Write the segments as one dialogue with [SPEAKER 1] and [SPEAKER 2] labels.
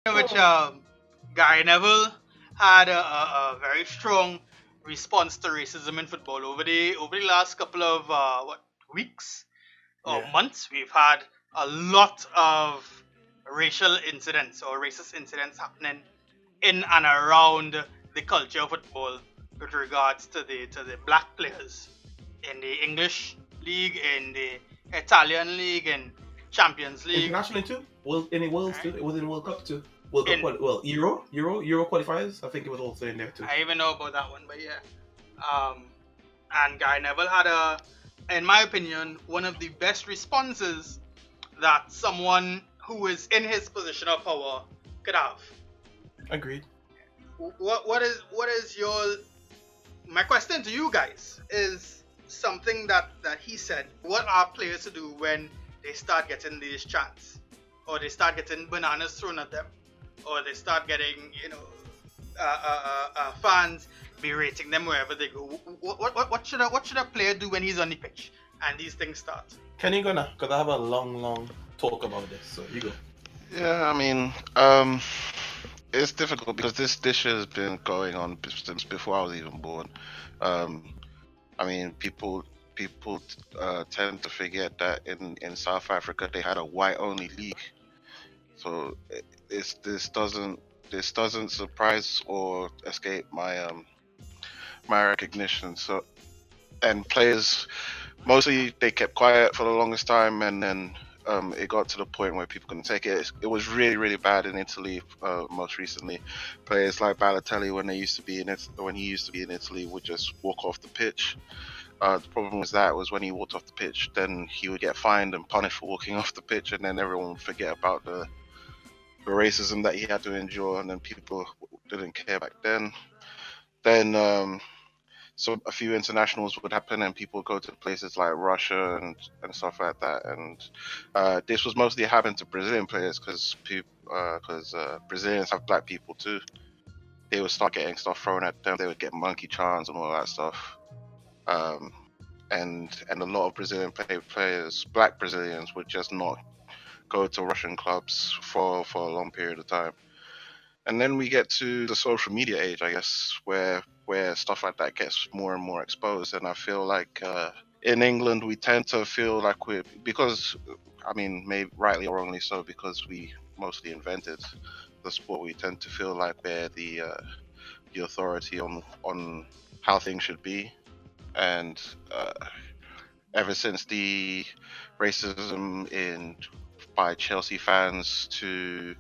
[SPEAKER 1] In which Gary Neville had a very strong response to racism in football over the last couple of weeks or
[SPEAKER 2] Yeah.
[SPEAKER 1] months. We've had a lot of racial incidents or racist incidents happening in and around the culture of football with regards to the black players in the English league, in the Italian league, and Champions League.
[SPEAKER 2] Internationally too. World any worlds too.
[SPEAKER 1] Right?
[SPEAKER 2] It was in World Cup too. World Cup
[SPEAKER 1] In
[SPEAKER 2] well, Euro qualifiers. I think it was also in there too.
[SPEAKER 1] I even know about that one, but yeah. Um, and Guy Neville had in my opinion, one of the best responses that someone who is in his position of power could have.
[SPEAKER 2] Agreed.
[SPEAKER 1] What is your my question to you guys is something that he said. What are players to do when they start getting these chants, or they start getting bananas thrown at them, or they start getting fans berating them wherever they go? What should a player do when he's on the pitch and these things start?
[SPEAKER 2] Can you go now? Because I have a long talk about this. So you go.
[SPEAKER 3] Yeah, I mean, it's difficult because this has been going on since before I was even born. Um, I mean, people tend to forget that in South Africa they had a white only league, so this doesn't surprise or escape my recognition. So and players mostly they kept quiet for the longest time, and then it got to the point where people couldn't take it. It was really, really bad in Italy. Most recently, players like Balotelli, when he used to be in Italy, would just walk off the pitch. The problem was when he walked off the pitch, then he would get fined and punished for walking off the pitch, and then everyone would forget about the racism that he had to endure, and then people didn't care back then. Then so a few internationals would happen and people would go to places like Russia and stuff like that. And this was mostly happened to Brazilian players because Brazilians have black people too. They would start getting stuff thrown at them. They would get monkey chants and all that stuff. Um, and a lot of Brazilian players, black Brazilians, would just not go to Russian clubs for a long period of time. And then we get to the social media age, I guess, where stuff like that gets more and more exposed. And I feel like in England we tend to feel like because I mean, maybe rightly or wrongly so, because we mostly invented the sport. We tend to feel like we're the authority on how things should be. And ever since the racism in by Chelsea fans to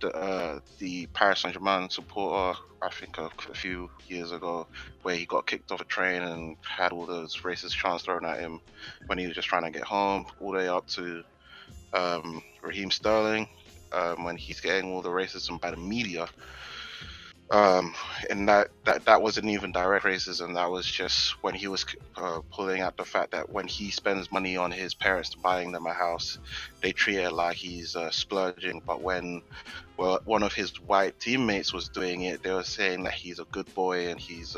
[SPEAKER 3] the Paris Saint-Germain supporter, I think a few years ago, where he got kicked off a train and had all those racist chants thrown at him when he was just trying to get home, all the way up to Raheem Sterling, when he's getting all the racism by the media. Um, and that wasn't even direct racism. That was just when he was pulling out the fact that when he spends money on his parents buying them a house, they treat it like he's splurging. But when one of his white teammates was doing it, they were saying that he's a good boy and he's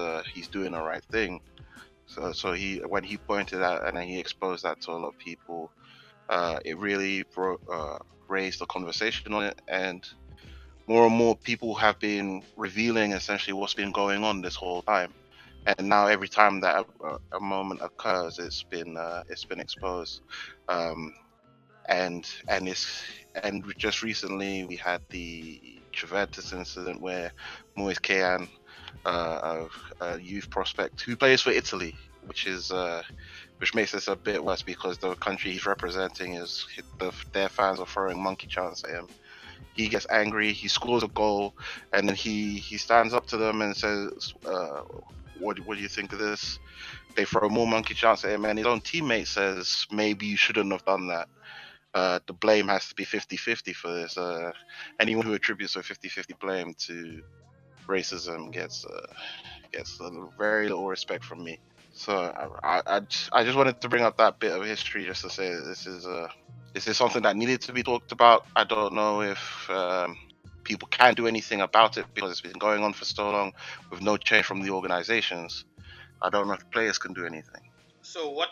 [SPEAKER 3] doing the right thing. So when he pointed out and then he exposed that to a lot of people, it really raised the conversation on it, and more people have been revealing essentially what's been going on this whole time. And now every time that a moment occurs, it's been exposed. Um, and just recently we had the Juventus incident where Moise Kean, a youth prospect who plays for Italy, which makes this a bit worse because the country he's representing their fans are throwing monkey chants at him. He gets angry, he scores a goal, and then he stands up to them and says, what do you think of this? They throw more monkey chants at him, and his own teammate says, maybe you shouldn't have done that. The blame has to be 50-50 for this. Anyone who attributes a 50-50 blame to racism gets very little respect from me. So I just wanted to bring up that bit of history just to say that this is something that needed to be talked about. I don't know if people can do anything about it because it's been going on for so long with no change from the organizations. I don't know if players can do anything.
[SPEAKER 1] So what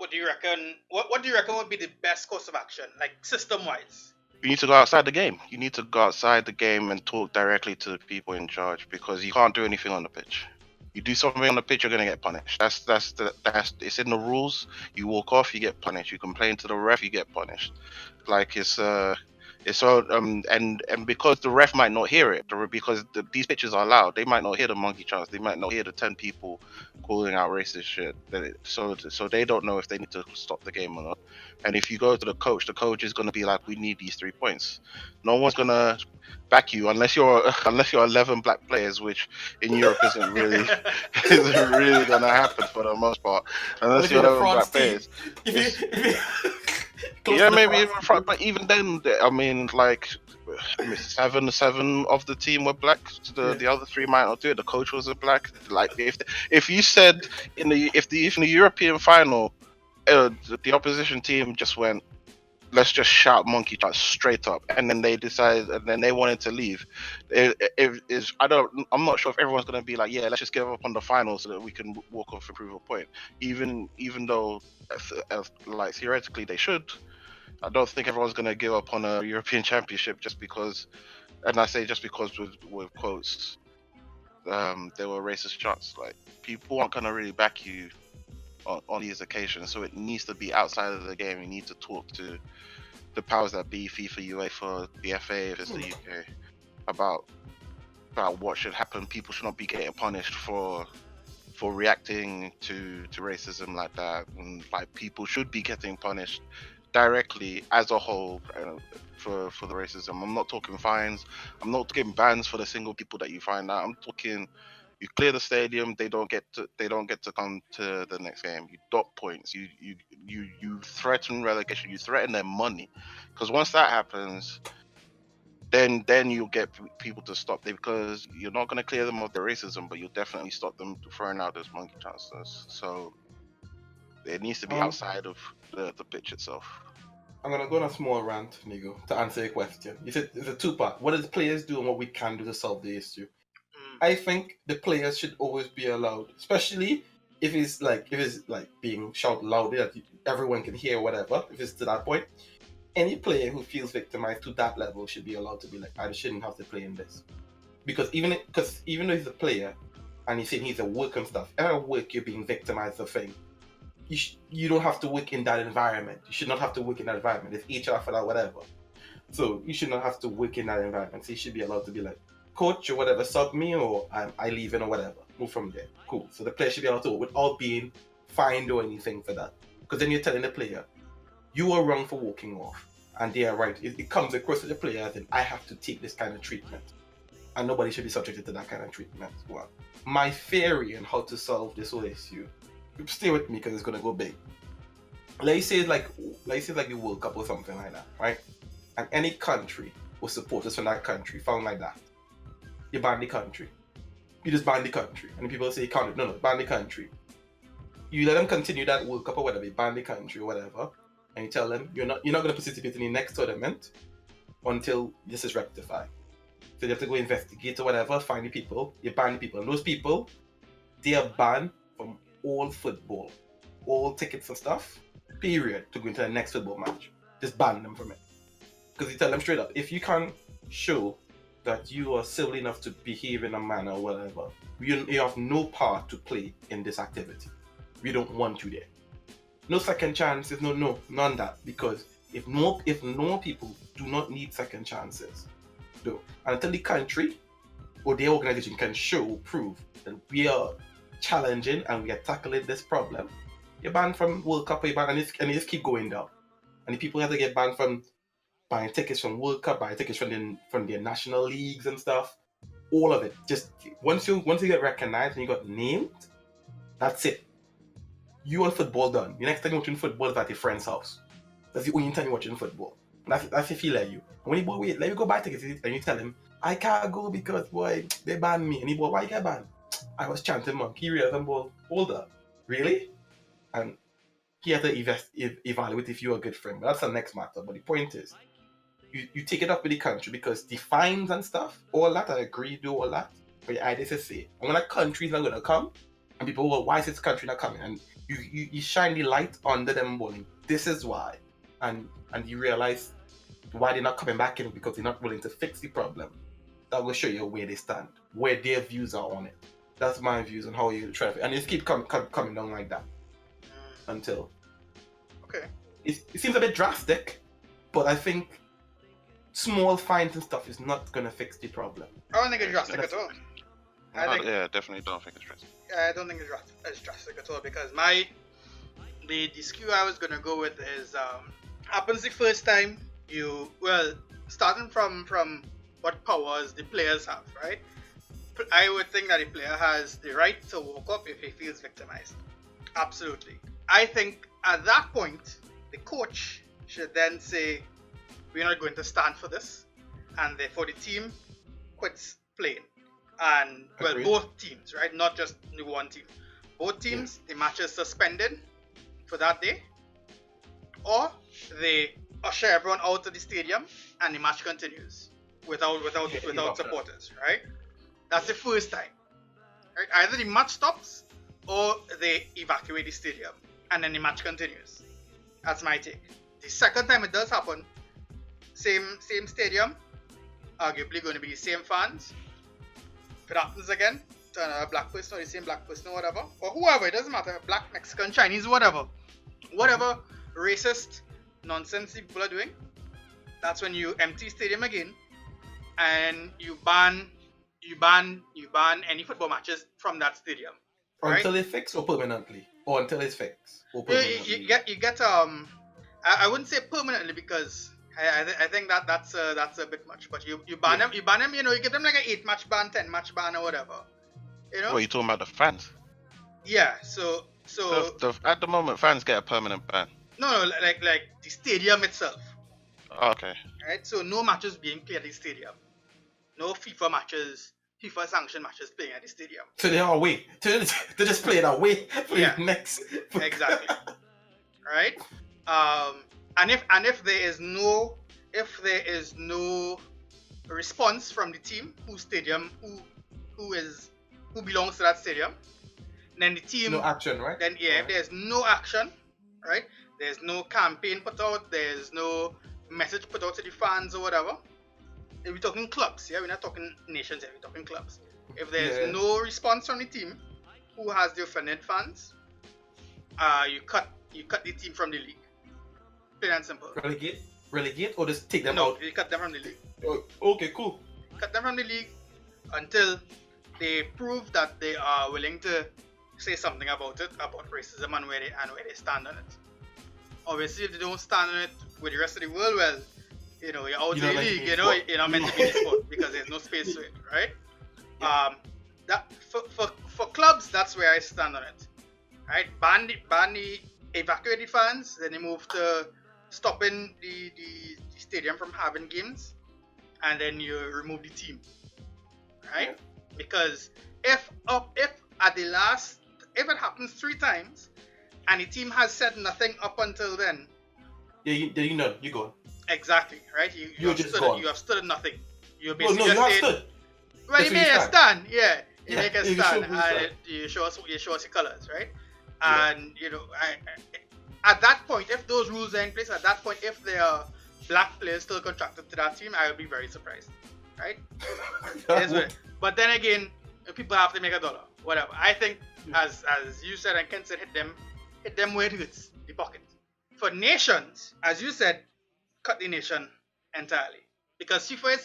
[SPEAKER 1] would you reckon? What do you reckon would be the best course of action, like system wise?
[SPEAKER 3] You need to go outside the game. You need to go outside the game and talk directly to the people in charge, because you can't do anything on the pitch. You do something on the pitch, you're gonna get punished. That's it's in the rules. You walk off, you get punished. You complain to the ref, you get punished. Like it's so and because the ref might not hear it, because these pitches are loud, they might not hear the monkey chants. They might not hear the 10 people calling out racist shit. So they don't know if they need to stop the game or not. And if you go to the coach is gonna be like, we need these 3 points. No one's gonna back you unless you're 11 black players, which in Europe isn't really gonna happen for the most part. Unless you're 11 black players. Yeah, maybe in front, but even then, I mean, like seven of the team were black. The other 3 might not do it. The coach was a black. Like if you said in the European final, the opposition team just went, let's just shout monkey chants straight up, and then they decided, and then they wanted to leave. I'm not sure if everyone's gonna be like, yeah, let's just give up on the final so that we can walk off and prove a point. Even though, like theoretically they should. I don't think everyone's going to give up on a European Championship just because, and I say just because with quotes, there were racist chants. Like, people aren't going to really back you on these occasions, so it needs to be outside of the game. You need to talk to the powers that be, FIFA, UEFA, the FA, if it's the UK, about what should happen. People should not be getting punished for reacting to racism like that, and like people should be getting punished directly as a whole for the racism. I'm not talking fines. I'm not talking bans for the single people that you find out. I'm talking, you clear the stadium, they don't get to come to the next game. You dock points. You threaten relegation. You threaten their money, because once that happens, then you'll get people to stop them, because you're not going to clear them of their racism, but you'll definitely stop them throwing out those monkey chances. So it needs to be outside of the pitch itself.
[SPEAKER 2] I'm gonna go on a small rant, Nigo, to answer your question. You said it's a 2-part. What does players do and what we can do to solve the issue? I think the players should always be allowed, especially if it's like being shouted loudly that everyone can hear, whatever. If it's to that point, any player who feels victimized to that level should be allowed to be like, I shouldn't have to play in this, because even though he's a player and he's saying he's a work and stuff, at work you're being victimized of thing. You don't have to work in that environment. You should not have to work in that environment. It's HR for that, whatever. So you should not have to work in that environment. So you should be allowed to be like, coach or whatever, sub me, or I leave in or whatever. Move from there. Cool. So the player should be allowed to work without being fined or anything for that. Because then you're telling the player, you are wrong for walking off. And they are right. It comes across to the player as in, I have to take this kind of treatment. And nobody should be subjected to that kind of treatment. Well, my theory on how to solve this whole issue, stay with me because it's gonna go big. Let's say it's like the World Cup or something like that, right? And any country or supporters from that country found like that, you ban the country. You just ban the country, and people say you can't. No, ban the country. You let them continue that World Cup or whatever, you ban the country or whatever, and you tell them you're not gonna participate in the next tournament until this is rectified. So you have to go investigate or whatever, find the people, you ban the people, and those people, they are banned from all football, all tickets and stuff, period, to go into the next football match. Just ban them from it. Because you tell them straight up, if you can't show that you are civil enough to behave in a manner or whatever, you have no part to play in this activity. We don't want you there. No second chances, none of that. Because if no people do not need second chances, no. And until the country or the organization can prove that we are challenging and we are tackling this problem, you're banned from World Cup, and you just keep going down. And the people have to get banned from buying tickets from World Cup, buying tickets from their national leagues and stuff. All of it. Just once you get recognized and you got named, that's it. You want football done. The next time you're watching football is at your friend's house. That's the only time you're watching football. That's if he let you. And when he boy, wait, let me go buy tickets, and you tell him, I can't go because boy, they banned me. And he boy, why you get banned? I was chanting monkey reels and ball. Hold up. Really? And he had to evaluate if you're a good friend. But that's the next matter. But the point is, you take it up with the country, because the fines and stuff, all that, I agree, do all that. But I just say, when a country's not going to come, and people go, why is this country not coming? And you shine the light under them bowling. This is why. And you realize why they're not coming back in, because they're not willing to fix the problem. That will show you where they stand, where their views are on it. That's my views on how you try to, and just keep coming down like that until.
[SPEAKER 1] Okay.
[SPEAKER 2] It seems a bit drastic, but I think small fines and stuff is not gonna fix the problem.
[SPEAKER 1] I don't think it's drastic at all.
[SPEAKER 3] Yeah, definitely don't think it's drastic.
[SPEAKER 1] I don't think it's drastic at all, because the skew I was gonna go with is happens the first time you, starting from what powers the players have, right? I would think that the player has the right to walk up if he feels victimized. Absolutely. I think at that point the coach should then say, we're not going to stand for this, and therefore the team quits playing. And both teams, right? Not just the one team. Both teams, the match is suspended for that day, or they usher everyone out of the stadium and the match continues without supporters, right? That's the first time. Right? Either the match stops or they evacuate the stadium and then the match continues. That's my take. The second time it does happen, same stadium, arguably going to be the same fans. If it happens again to another black person or the same black person or whatever, or whoever, it doesn't matter, black, Mexican, Chinese, whatever racist nonsense people are doing, that's when you empty stadium again and you ban any football matches from that stadium. Right?
[SPEAKER 2] Until it's fixed, or permanently, or until it's fixed, or
[SPEAKER 1] permanently. You get I wouldn't say permanently, because I think that's a bit much, but you ban them, you give them like an 8-match ban, 10-match ban, or whatever.
[SPEAKER 3] What are you talking about, the fans?
[SPEAKER 1] Yeah, so
[SPEAKER 3] at the moment fans get a permanent ban.
[SPEAKER 1] No, like the stadium itself.
[SPEAKER 3] Oh, okay.
[SPEAKER 1] Right, so no matches being played at the stadium. No FIFA sanctioned matches playing at the stadium.
[SPEAKER 2] So they are away. They just play it away. Next.
[SPEAKER 1] Exactly. Right. And if there is no response from the team who belongs to that stadium, then the team,
[SPEAKER 2] no action, right?
[SPEAKER 1] Then if there's no action, right? There's no campaign put out. There's no message put out to the fans or whatever. If we're talking clubs, we're not talking nations here. We're talking clubs. If there's no response from the team who has the offended fans, you cut the team from the league. Plain and simple.
[SPEAKER 2] Relegate, or just take them out?
[SPEAKER 1] No, you cut them from the league.
[SPEAKER 2] Oh, okay, cool.
[SPEAKER 1] Cut them from the league until they prove that they are willing to say something about it, about racism and where they stand on it. Obviously, if they don't stand on it with the rest of the world, well, you're out of the league. You're not meant to be in the sport because there's no space to it, right? Yeah. That for clubs, that's where I stand on it, right? Ban the evacuate the fans, then they move to stopping the stadium from having games, and then you remove the team, right? Yeah. Because if it happens 3 times and the team has said nothing up until then,
[SPEAKER 2] you go.
[SPEAKER 1] Exactly, right? You have stood at nothing. You basically
[SPEAKER 2] you have stood.
[SPEAKER 1] Well, you make a stand, You make a stand, and you show us your colours, right? And at that point, if those rules are in place, at that point, if there are black players still contracted to that team, I would be very surprised, right? But then again, people have to make $1, whatever. I think, as you said and Ken said, hit them where it hurts, the pocket. For nations, as you said, cut the nation entirely, because FIFA is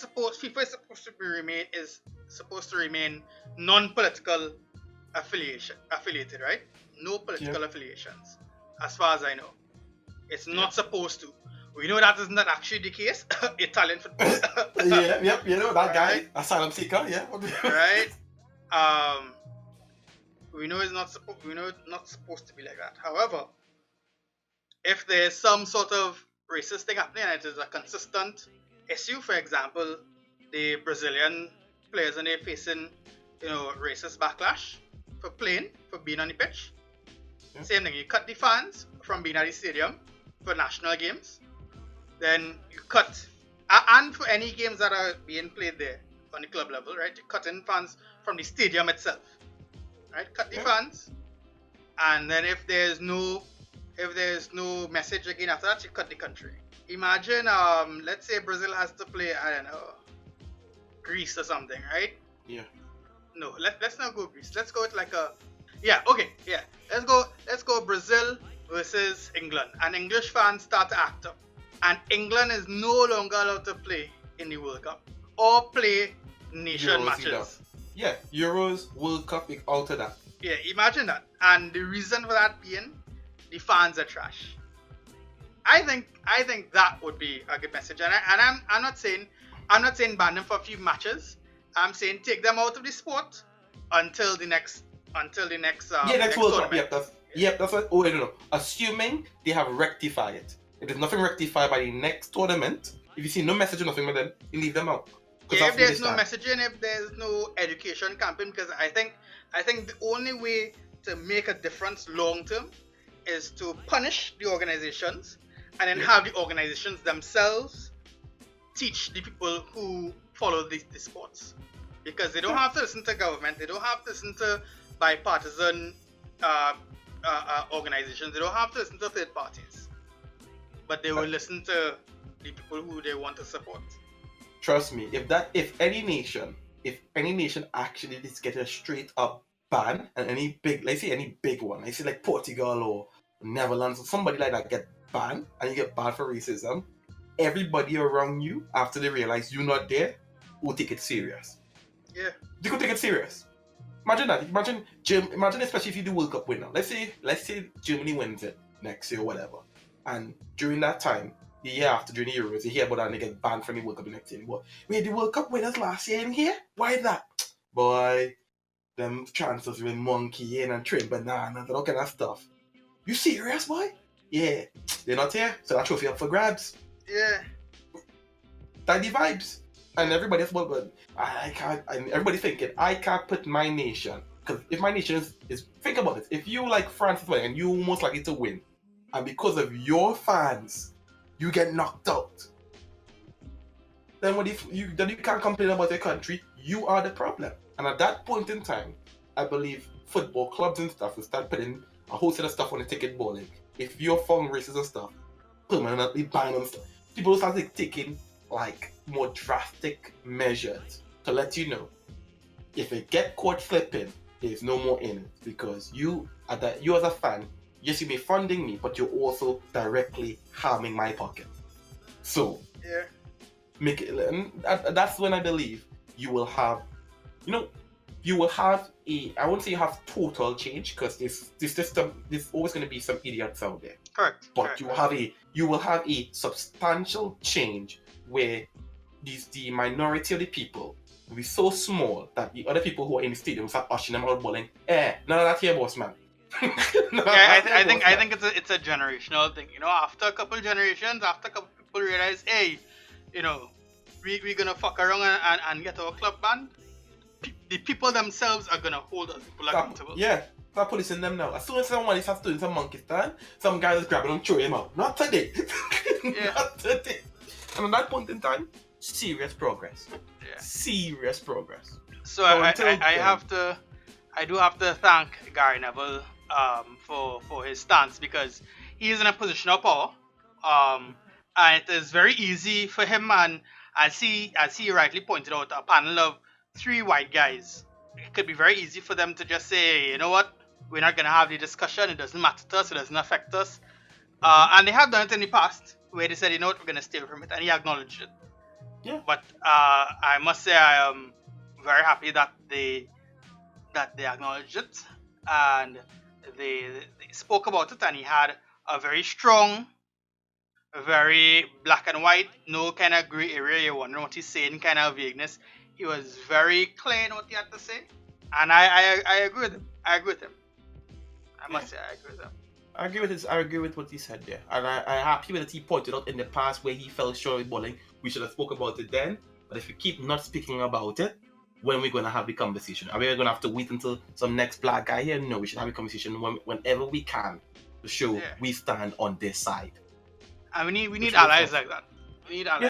[SPEAKER 1] supposed to remain non-political affiliated, right? No political affiliations, as far as I know. It's not supposed to. We know that is not actually the case. Italian football.
[SPEAKER 2] That guy, asylum seeker,
[SPEAKER 1] right. We know it's not supposed to be like that. However, if there's some sort of racist thing happening and it is a consistent issue, for example, the Brazilian players and they're facing, racist backlash for being on the pitch. Yeah. Same thing, you cut the fans from being at the stadium for national games. Then you cut, and for any games that are being played there on the club level, right? You cut in fans from the stadium itself, right? Cut the fans, and then if there's no message again after that, you cut the country. imagine, let's say Brazil has to play, I don't know, Greece or something, right?
[SPEAKER 2] Yeah.
[SPEAKER 1] No, let's not go Greece. Let's go with like a, yeah, okay, yeah. Let's go Brazil versus England, and English fans start to act up, and England is no longer allowed to play in the World Cup or play nation
[SPEAKER 2] Euros
[SPEAKER 1] matches.
[SPEAKER 2] either. Yeah, Euros, World Cup, it out of that.
[SPEAKER 1] Yeah, imagine that. And the reason for that being, the fans are trash. I think that would be a good message. And I'm not saying ban them for a few matches. I'm saying take them out of the sport until the next
[SPEAKER 2] Next
[SPEAKER 1] next
[SPEAKER 2] World Cup.
[SPEAKER 1] tournament.
[SPEAKER 2] That's what. Oh, I don't know. Assuming they have rectified it. If there's nothing rectified by the next tournament, if you see no message or nothing with them, you leave them out.
[SPEAKER 1] Yeah, if there's no messaging, if there's no education campaign, because I think the only way to make a difference long term is to punish the organizations and then have the organizations themselves teach the people who follow the sports, because they don't have to listen to government, they don't have to listen to bipartisan organizations, they don't have to listen to third parties, but they will listen to the people who they want to support.
[SPEAKER 2] Trust me, if any nation actually just get a straight up ban, and any big, let's say any big one, let's say like Portugal or Netherlands or somebody like that get banned, and you get banned for racism, everybody around you, after they realize you're not there, will take it serious.
[SPEAKER 1] Yeah.
[SPEAKER 2] They could take it serious. Imagine that. Imagine especially if you do World Cup winner. Let's say Germany wins it next year or whatever, and during that time, the year after, during the Euros, you hear about that and they get banned from the World Cup the next year. But wait, the World Cup winners last year in here? Why that? Boy, them transfers with monkey in and train bananas and all kind of stuff. You serious, boy? Yeah, they're not here, so that trophy up for grabs.
[SPEAKER 1] Yeah.
[SPEAKER 2] That the vibes. And everybody else, but I can't, and everybody thinking, I can't put my nation, because if my nation is, think about it, if you like France and you're most likely to win, and because of your fans, you get knocked out, then you can't complain about your country, you are the problem. And at that point in time, I believe football clubs and stuff will start putting a whole set of stuff on the ticket board. Like, if you're found racist and stuff, permanently ban and stuff. People will start taking like more drastic measures to let you know, if it get caught slipping, there's no more in it, because you as a fan, yes, you may be funding me, but you're also directly harming my pocket. So
[SPEAKER 1] Yeah.
[SPEAKER 2] make it, and that's when I believe you will have, I won't say you have total change, because this system, there's always going to be some idiots out there.
[SPEAKER 1] Correct.
[SPEAKER 2] But
[SPEAKER 1] correct.
[SPEAKER 2] you will have a substantial change where the minority of the people will be so small that the other people who are in the stadium start ushering them out, bowling. None of that here, boss man.
[SPEAKER 1] I think it's a generational thing. After a couple generations, after a couple people realize, hey, we're gonna fuck around and get our club banned. The people themselves are gonna hold us people accountable.
[SPEAKER 2] Yeah. Start policing them now. As soon as someone starts doing some monkey stand, some guy is grabbing them, throwing him out. Not today.
[SPEAKER 1] Yeah.
[SPEAKER 2] Not today. And at that point in time, serious progress.
[SPEAKER 1] Yeah.
[SPEAKER 2] Serious progress.
[SPEAKER 1] So I do have to thank Gary Neville for his stance, because he is in a position of power. And it is very easy for him, and as he rightly pointed out, a panel of 3 white guys. It could be very easy for them to just say, you know what, we're not gonna have the discussion, it doesn't matter to us, it doesn't affect us. And they have done it in the past, where they said, you know what, we're gonna stay from it, and he acknowledged it.
[SPEAKER 2] Yeah.
[SPEAKER 1] But I must say I am very happy that they acknowledged it, and they spoke about it, and he had a very strong, very black and white, no kind of grey area, you're wondering what he's saying, kind of vagueness. He was very clear in what he had to say, and I agree with him. I must say I agree with him.
[SPEAKER 2] I agree with what he said there, and I'm happy with that he pointed out in the past where he fell short with bowling. We should have spoken about it then, but if we keep not speaking about it, when are we going to have the conversation? Are we going to have to wait until some next black guy here? No, we should have a conversation whenever we can to show we stand on this side.
[SPEAKER 1] And we need allies like that. We need allies.